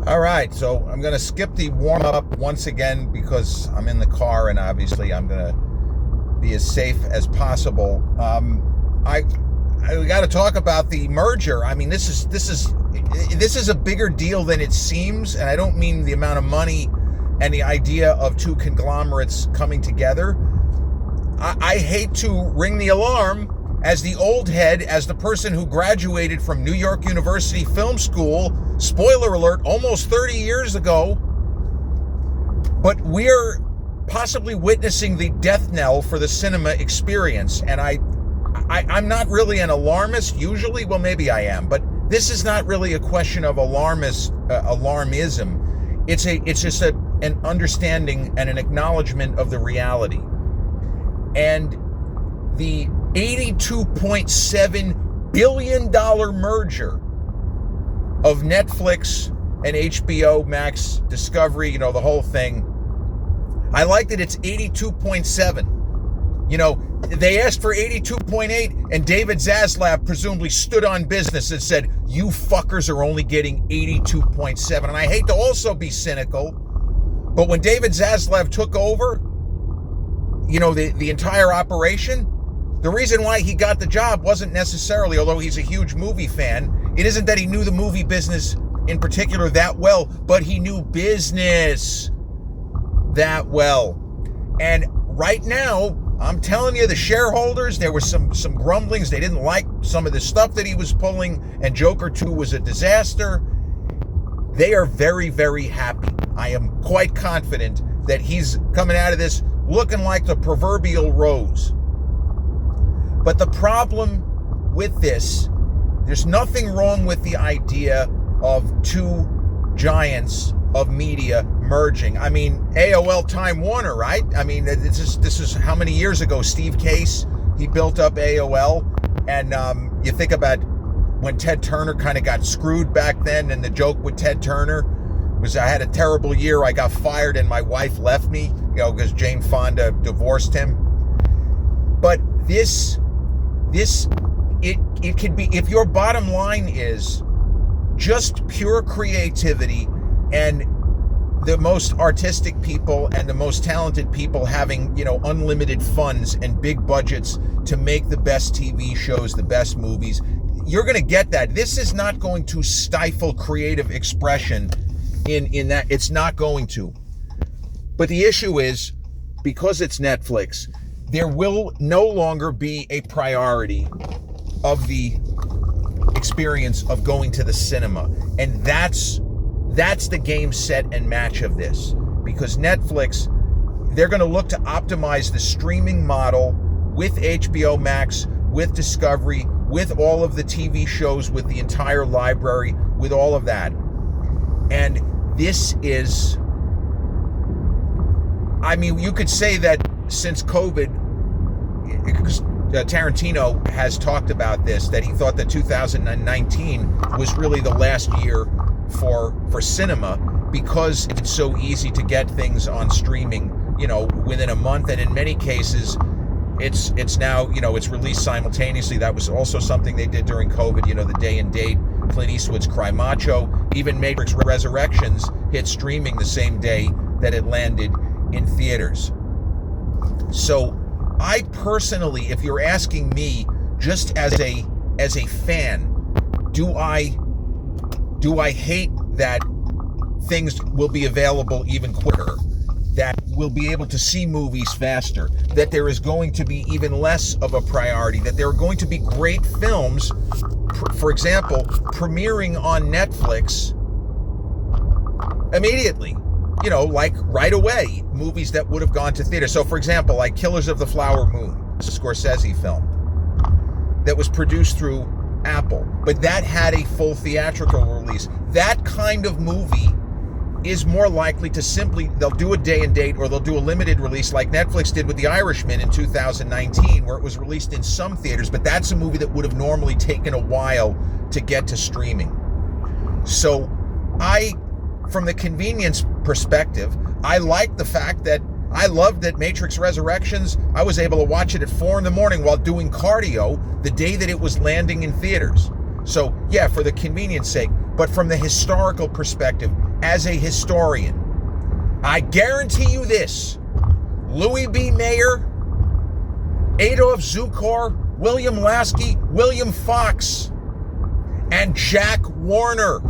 All right, so I'm going to skip the warm-up once again because I'm in the car and obviously I'm going to be as safe as possible. We got to talk about the merger. I mean, this is a bigger deal than it seems, and I don't mean the amount of money and the idea of two conglomerates coming together. I hate to ring the alarm as the old head, as the person who graduated from New York University Film School, spoiler alert, almost 30 years ago, but we're possibly witnessing the death knell for the cinema experience. And I'm not really an alarmist usually. Well, maybe I am, but this is not really a question of alarmism. It's just an understanding and an acknowledgement of the reality. And the $82.7 billion merger of Netflix and HBO Max, Discovery, the whole thing. I like that it's 82.7. They asked for 82.8, and David Zaslav presumably stood on business and said, you fuckers are only getting 82.7. And I hate to also be cynical, but when David Zaslav took over, the entire operation, the reason why he got the job wasn't necessarily, although he's a huge movie fan, it isn't that he knew the movie business in particular that well, but he knew business that well. And right now, I'm telling you, the shareholders, there was some grumblings. They didn't like some of the stuff that he was pulling, and Joker 2 was a disaster. They are very, very happy. I am quite confident that he's coming out of this looking like the proverbial rose. But the problem with this, there's nothing wrong with the idea of two giants of media merging. I mean, AOL Time Warner, right? I mean, this is how many years ago? Steve Case, he built up AOL. And you think about when Ted Turner kind of got screwed back then, and the joke with Ted Turner was I had a terrible year. I got fired and my wife left me, because Jane Fonda divorced him. But it can be, if your bottom line is just pure creativity and the most artistic people and the most talented people having, unlimited funds and big budgets to make the best TV shows, the best movies, you're going to get that. This is not going to stifle creative expression in that. It's not going to. But the issue is, because it's Netflix, there will no longer be a priority of the experience of going to the cinema. And that's the game, set, and match of this. Because Netflix, they're going to look to optimize the streaming model with HBO Max, with Discovery, with all of the TV shows, with the entire library, with all of that. And this is, I mean, you could say that since COVID, Tarantino has talked about this, that he thought that 2019 was really the last year for cinema, because it's so easy to get things on streaming, within a month, and in many cases, it's now, it's released simultaneously. That was also something they did during COVID, the day and date. Clint Eastwood's Cry Macho, even Matrix Resurrections hit streaming the same day that it landed in theaters. So I personally, if you're asking me, just as a fan, do I hate that things will be available even quicker, that we'll be able to see movies faster, that there is going to be even less of a priority, that there are going to be great films, for example, premiering on Netflix immediately, like right away, movies that would have gone to theater. So, for example, like Killers of the Flower Moon, it's a Scorsese film that was produced through Apple, but that had a full theatrical release. That kind of movie is more likely to they'll do a day and date, or they'll do a limited release like Netflix did with The Irishman in 2019, where it was released in some theaters, but that's a movie that would have normally taken a while to get to streaming. So from the convenience perspective, I like the fact that I loved that Matrix Resurrections, I was able to watch it at 4 a.m. while doing cardio the day that it was landing in theaters. So yeah, for the convenience sake, but from the historical perspective, as a historian. I guarantee you this: Louis B. Mayer, Adolf Zukor, William Lasky, William Fox, and Jack Warner.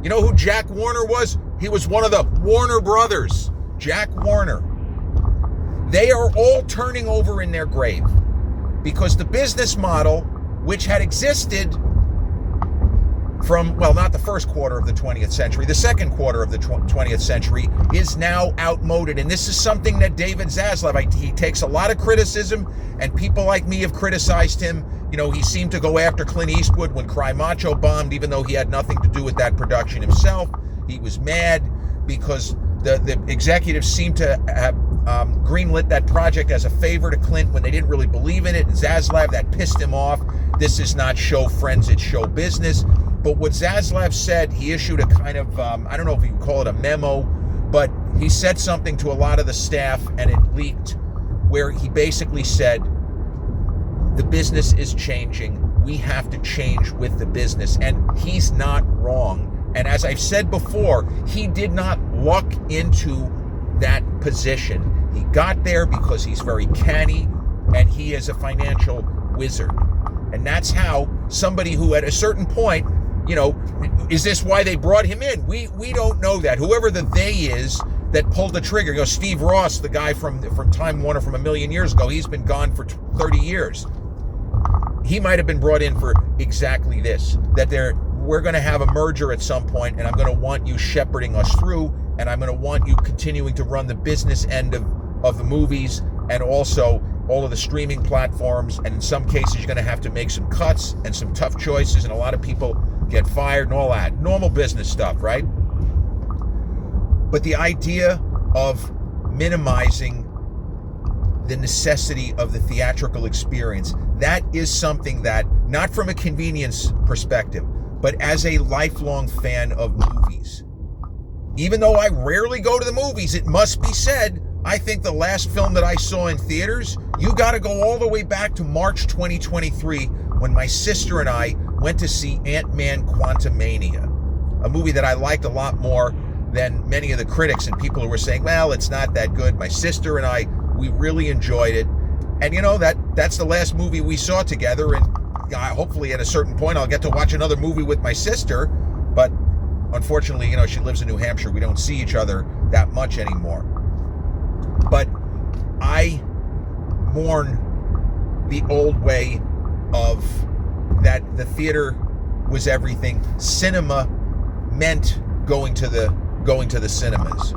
You know who Jack Warner was? He was one of the Warner brothers. Jack Warner. They are all turning over in their grave because the business model, which had existed from, well, not the first quarter of the 20th century, the second quarter of the 20th century, is now outmoded. And this is something that David Zaslav, he takes a lot of criticism, and people like me have criticized him. You know, he seemed to go after Clint Eastwood when Cry Macho bombed, even though he had nothing to do with that production himself. He was mad because the executives seemed to have greenlit that project as a favor to Clint when they didn't really believe in it. Zaslav, that pissed him off. This is not show friends, it's show business. But what Zaslav said, he issued a kind of, I don't know if you can call it a memo, but he said something to a lot of the staff, and it leaked, where he basically said, the business is changing. We have to change with the business. And he's not wrong. And as I've said before, he did not luck into that position. He got there because he's very canny, and he is a financial wizard. And that's how somebody who at a certain point, you know, is this why they brought him in? We don't know that. Whoever the they is that pulled the trigger, you know, Steve Ross, the guy from Time Warner from a million years ago, he's been gone for 30 years. He might have been brought in for exactly this, that we're going to have a merger at some point, and I'm going to want you shepherding us through, and I'm going to want you continuing to run the business end of the movies, and also all of the streaming platforms, and in some cases you're going to have to make some cuts and some tough choices, and a lot of people get fired and all that. Normal business stuff, right? But the idea of minimizing the necessity of the theatrical experience, that is something that, not from a convenience perspective, but as a lifelong fan of movies. Even though I rarely go to the movies, it must be said, I think the last film that I saw in theaters, you got to go all the way back to March 2023 when my sister and I went to see Ant-Man Quantumania, a movie that I liked a lot more than many of the critics and people who were saying, well, it's not that good. My sister and I, we really enjoyed it. And you know, that's the last movie we saw together, and hopefully at a certain point I'll get to watch another movie with my sister, but unfortunately, you know, she lives in New Hampshire. We don't see each other that much anymore. But I mourn the old way of that the theater was everything. Cinema meant going to the cinemas.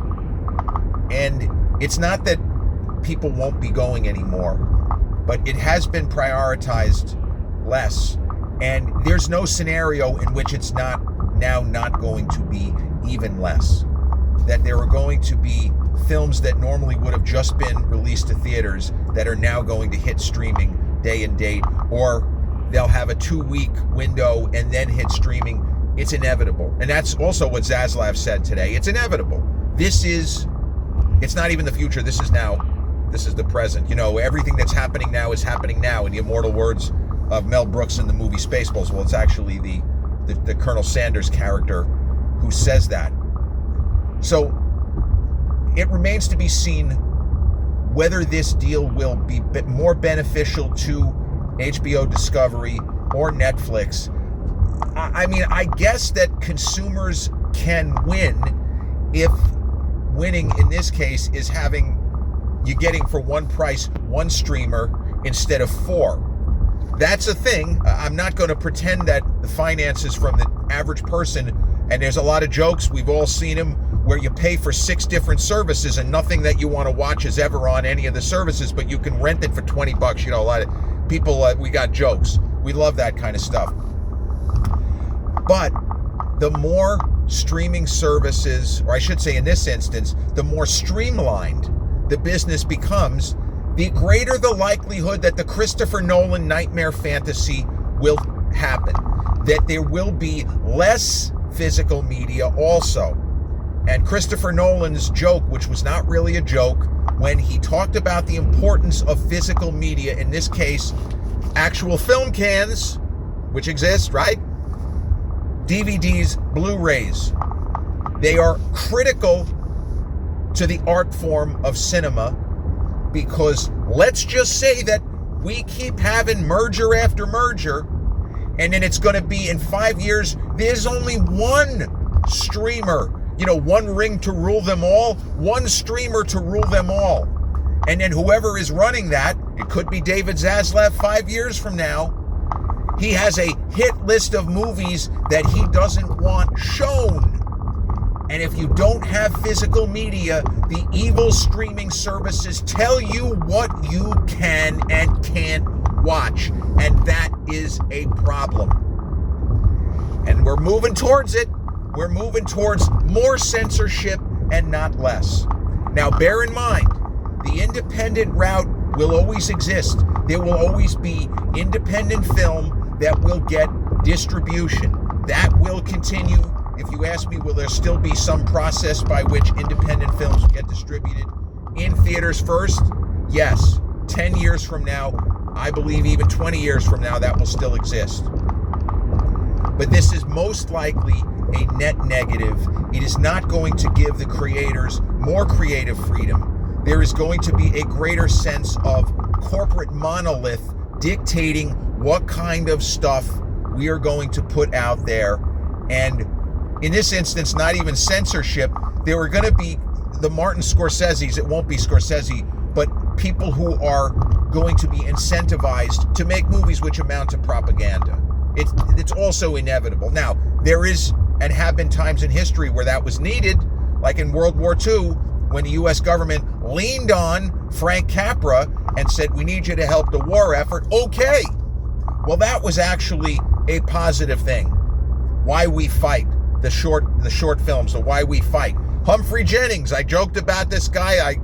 And it's not that people won't be going anymore, but it has been prioritized less. And there's no scenario in which it's not going to be even less. That there are going to be films that normally would have just been released to theaters that are now going to hit streaming day and date, or they'll have a 2-week window and then hit streaming. It's inevitable. And that's also what Zaslav said today. It's inevitable. It's not even the future. This is now. This is the present. You know, everything that's happening now is happening now, in the immortal words of Mel Brooks in the movie Spaceballs. Well, it's actually the Colonel Sanders character who says that. So it remains to be seen whether this deal will be more beneficial to HBO Discovery or Netflix. I mean, I guess that consumers can win if winning in this case is having you getting for one price one streamer instead of 4. That's a thing. I'm not going to pretend that the finances from the average person, and there's a lot of jokes, we've all seen them, where you pay for 6 different services and nothing that you want to watch is ever on any of the services, but you can rent it for $20. You know, a lot of people, we got jokes. We love that kind of stuff. But the more streaming services, or I should say in this instance, the more streamlined the business becomes, the greater the likelihood that the Christopher Nolan nightmare fantasy will happen. That there will be less physical media also. And Christopher Nolan's joke, which was not really a joke, when he talked about the importance of physical media, in this case, actual film cans, which exist, right? DVDs, Blu-rays. They are critical to the art form of cinema because let's just say that we keep having merger after merger, and then it's going to be in 5 years, there's only one streamer, one ring to rule them all, one streamer to rule them all. And then whoever is running that, it could be David Zaslav 5 years from now, he has a hit list of movies that he doesn't want shown. And if you don't have physical media, the evil streaming services tell you what you can and can't watch. And that is a problem. And we're moving towards it. We're moving towards more censorship and not less. Now, bear in mind, the independent route will always exist. There will always be independent film that will get distribution. That will continue. If you ask me, will there still be some process by which independent films get distributed in theaters first? Yes. 10 years from now, I believe even 20 years from now, that will still exist. But this is most likely a net negative. It is not going to give the creators more creative freedom. There is going to be a greater sense of corporate monolith dictating what kind of stuff we are going to put out there. And in this instance, not even censorship. There are going to be the Martin Scorseses. It won't be Scorsese, but people who are going to be incentivized to make movies which amount to propaganda. It's also inevitable. Now, there is and have been times in history where that was needed, like in World War II, when the U.S. government leaned on Frank Capra and said, we need you to help the war effort. Okay. Well, that was actually a positive thing. Why We Fight. The short films, the Why We Fight. Humphrey Jennings, I joked about this guy.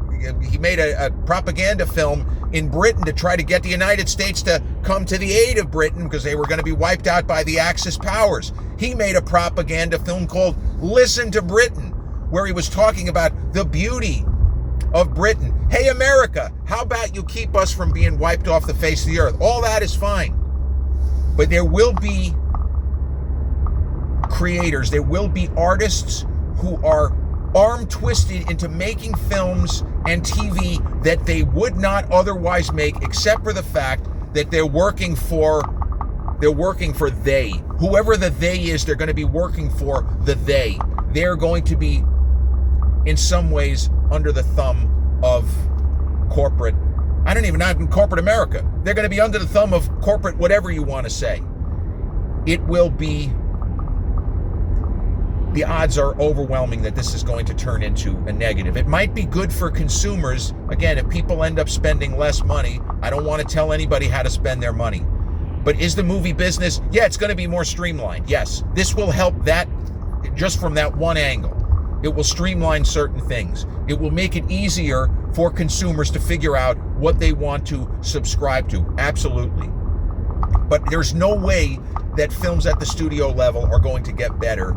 He made a propaganda film in Britain to try to get the United States to come to the aid of Britain because they were going to be wiped out by the Axis powers. He made a propaganda film called Listen to Britain, where he was talking about the beauty of Britain. Hey, America, how about you keep us from being wiped off the face of the earth? All that is fine. But there will be creators, there will be artists who are arm twisted into making films and TV that they would not otherwise make, except for the fact that they're working for they. Whoever the they is, they're going to be working for the they. They're going to be, in some ways, under the thumb of corporate, not in corporate America. They're going to be under the thumb of corporate whatever you want to say. It will be, the odds are overwhelming that this is going to turn into a negative. It might be good for consumers. Again, if people end up spending less money, I don't want to tell anybody how to spend their money. But is the movie business? Yeah, it's going to be more streamlined. Yes, this will help that just from that one angle. It will streamline certain things. It will make it easier for consumers to figure out what they want to subscribe to. Absolutely. But there's no way that films at the studio level are going to get better.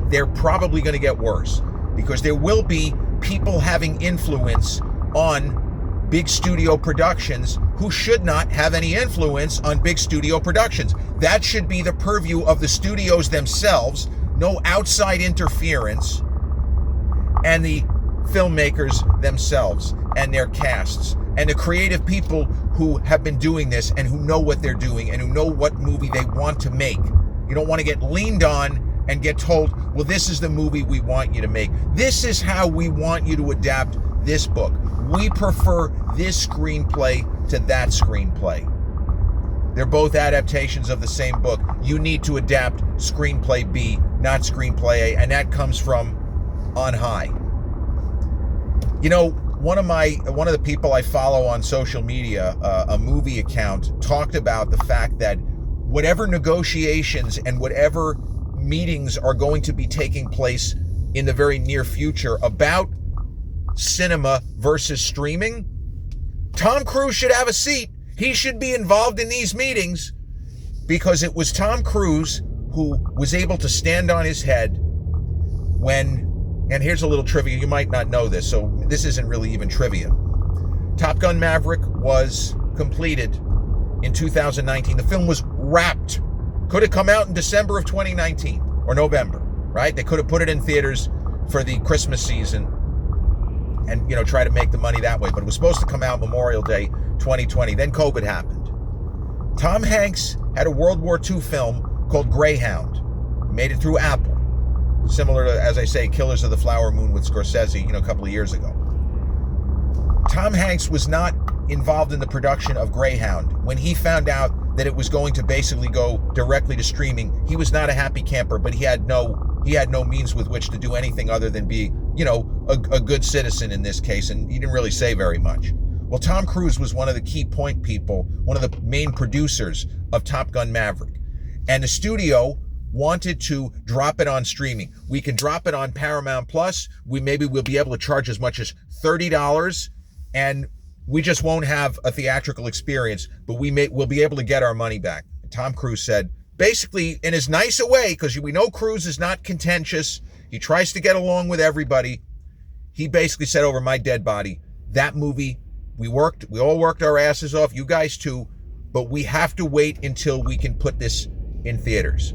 They're probably going to get worse because there will be people having influence on big studio productions who should not have any influence on big studio productions. That should be the purview of the studios themselves, no outside interference, and the filmmakers themselves and their casts and the creative people who have been doing this and who know what they're doing and who know what movie they want to make. You don't want to get leaned on and get told, well, this is the movie we want you to make. This is how we want you to adapt this book. We prefer this screenplay to that screenplay. They're both adaptations of the same book. You need to adapt screenplay B, not screenplay A, and that comes from on high. You know, one of the people I follow on social media, a movie account, talked about the fact that whatever negotiations and whatever meetings are going to be taking place in the very near future about cinema versus streaming, Tom Cruise should have a seat. He should be involved in these meetings because it was Tom Cruise who was able to stand on his head when, and here's a little trivia, you might not know this, so this isn't really even trivia. Top Gun Maverick was completed in 2019. The film was wrapped. Could have come out in December of 2019 or November, right? They could have put it in theaters for the Christmas season and, try to make the money that way. But it was supposed to come out Memorial Day 2020. Then COVID happened. Tom Hanks had a World War II film called Greyhound. He made it through Apple. Similar to, as I say, Killers of the Flower Moon with Scorsese, a couple of years ago. Tom Hanks was not involved in the production of Greyhound. When he found out that it was going to basically go directly to streaming, he was not a happy camper, but he had no means with which to do anything other than be, a good citizen in this case, and he didn't really say very much. Well, Tom Cruise was one of the key point people, one of the main producers of Top Gun Maverick. And the studio wanted to drop it on streaming. We can drop it on Paramount Plus. We'll be able to charge as much as $30, and we just won't have a theatrical experience, but we'll be able to get our money back. And Tom Cruise said, basically, in as nice a way, because we know Cruise is not contentious, he tries to get along with everybody. He basically said, over my dead body, that movie, we all worked our asses off, you guys too, but we have to wait until we can put this in theaters.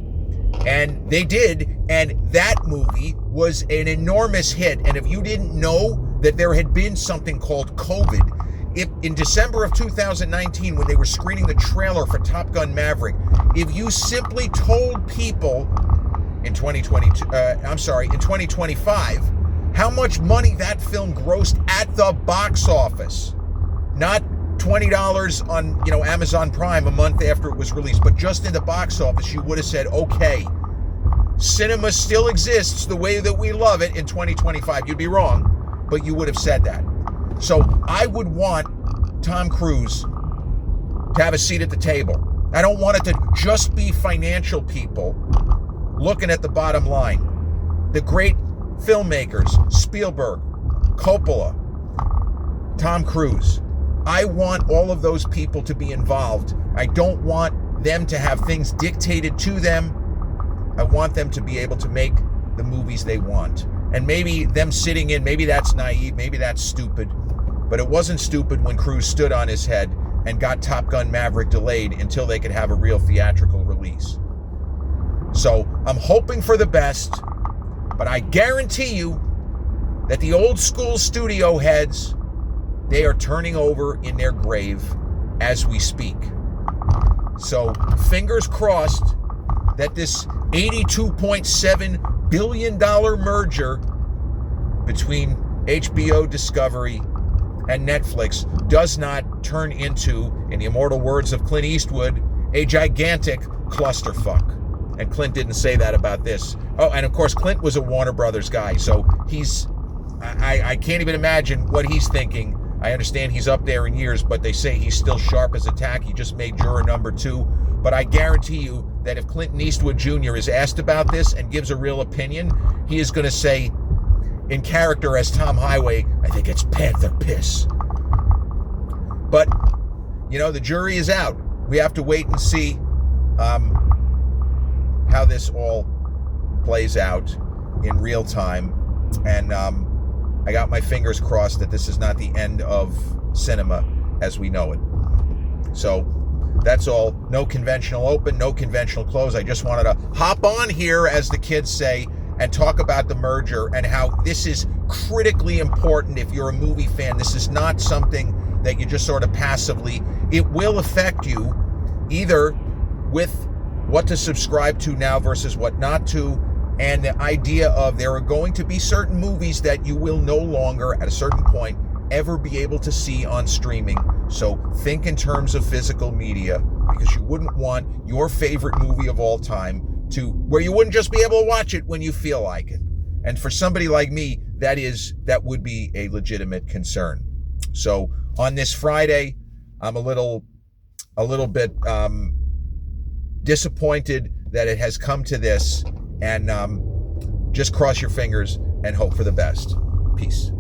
And they did, and that movie was an enormous hit. And if you didn't know that there had been something called COVID, in December of 2019, when they were screening the trailer for Top Gun Maverick, if you simply told people in 2025, how much money that film grossed at the box office, not $20 on, Amazon Prime a month after it was released, but just in the box office, you would have said, okay, cinema still exists the way that we love it in 2025. You'd be wrong, but you would have said that. So I would want Tom Cruise to have a seat at the table. I don't want it to just be financial people looking at the bottom line. The great filmmakers, Spielberg, Coppola, Tom Cruise. I want all of those people to be involved. I don't want them to have things dictated to them. I want them to be able to make the movies they want. And maybe them sitting in, maybe that's naive, maybe that's stupid, but it wasn't stupid when Cruise stood on his head and got Top Gun Maverick delayed until they could have a real theatrical release. So I'm hoping for the best, but I guarantee you that the old school studio heads, they are turning over in their grave as we speak. So fingers crossed that this $82.7 billion merger between HBO Discovery and Netflix does not turn into, in the immortal words of Clint Eastwood, a gigantic clusterfuck. And Clint didn't say that about this. Oh, and of course, Clint was a Warner Brothers guy, so I can't even imagine what he's thinking. I understand he's up there in years, but they say he's still sharp as a tack. He just made juror number 2. But I guarantee you that if Clinton Eastwood Jr. is asked about this and gives a real opinion, he is going to say, in character as Tom Highway, I think it's Panther piss. But, the jury is out. We have to wait and see how this all plays out in real time. And I got my fingers crossed that this is not the end of cinema as we know it. So that's all. No conventional open, no conventional close. I just wanted to hop on here, as the kids say, and talk about the merger and how this is critically important if you're a movie fan. This is not something that you just sort of passively. It will affect you either with what to subscribe to now versus what not to, and the idea of there are going to be certain movies that you will no longer, at a certain point, ever be able to see on streaming. So think in terms of physical media, because you wouldn't want your favorite movie of all time to, where you wouldn't just be able to watch it when you feel like it. And for somebody like me, that would be a legitimate concern. So on this Friday, I'm a little bit disappointed that it has come to this, and just cross your fingers and hope for the best. Peace.